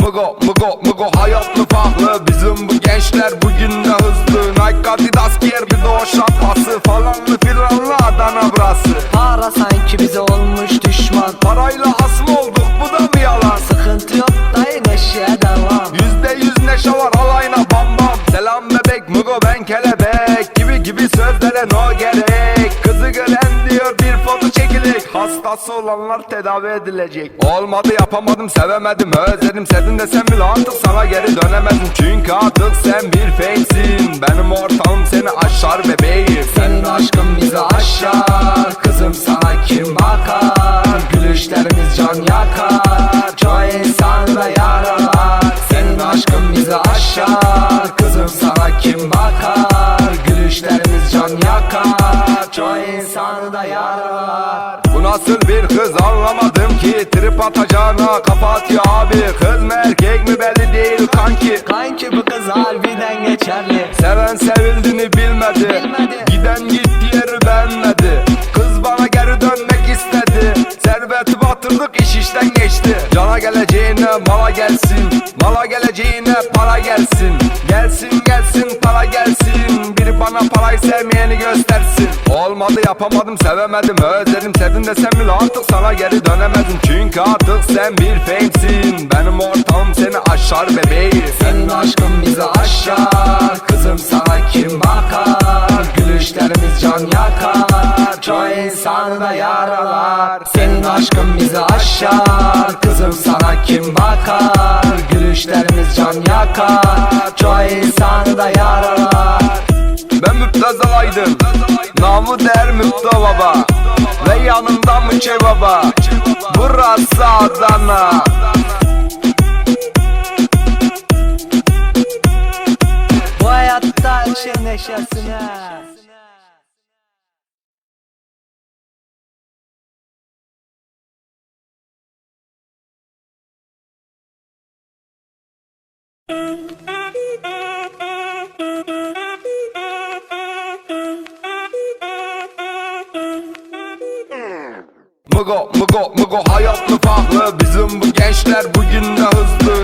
Mugo hayatlı farklı. Bizim bu gençler bugün de hızlı. Nike, Adidas giyer bir de o şapkası. Falanlı filanlı Adana burası. Para sanki bize olmuş düşman. Parayla hasım olduk, bu da mı yalan? Sıkıntı yok dayı, neşeye devam. %100 neşe var, alayına bam bam. Selam bebek, Mugo ben kelebek. Gibi sözlere no gerek. Kızı gören diyor bir foto çekilecek. Hastası olanlar tedavi edilecek. Olmadı yapamadım, sevemedim, özledim. Sevdim desem bile artık sana geri dönemedim. Çünkü artık sen bir fakesin. Benim ortağım seni aşar bebeğim. Senin aşkın bizi aşar. Kızım sana kim bakar? Gülüşlerimiz can yakar. Çoğu insan da yaralar. Senin aşkın bizi aşar. Kızım sana kim bakar? Gülüşlerimiz can yakar. Çoğu insanı da yaralar. Bu nasıl bir kız anlamadım ki. Trip atacağına kafa atıyor abi. Kız mı erkek mi belli değil kanki. Kanki bu kız harbiden geçerli. Seven sevildiğini bilmedi. Giden gitti yeri beğenmedi. Kız bana geri dönmek istedi. Serveti batırdık, iş işten geçti. Cana geleceğine mala gelsin. Mala geleceğine para gelsin. Gelsin para gelsin. Biri bana parayı sevmeyeni göstersin. Olmadı yapamadım, sevemedim, özledim. Sevdim desem bile artık sana geri dönemedim. Çünkü artık sen bir famesin. Benim ortağım seni aşar bebeğim. Senin aşkın bizi aşar. Kızım sana kim bakar? Gülüşlerimiz can yakar. Çoğu insanı da yaralar. Senin aşkın bizi aşar. Kızım sana kim bakar? Gülüşlerimiz can yakar. Çoğu insanı da yaralar. Ben Müptezel Aydın, namı değer Müpte Baba. Ve yanında Müçe Baba. Burası Adana. Bu hayatta her şey neşesine. Mugo hayatlı farklı. Bizim bu gençler bugün de hızlı.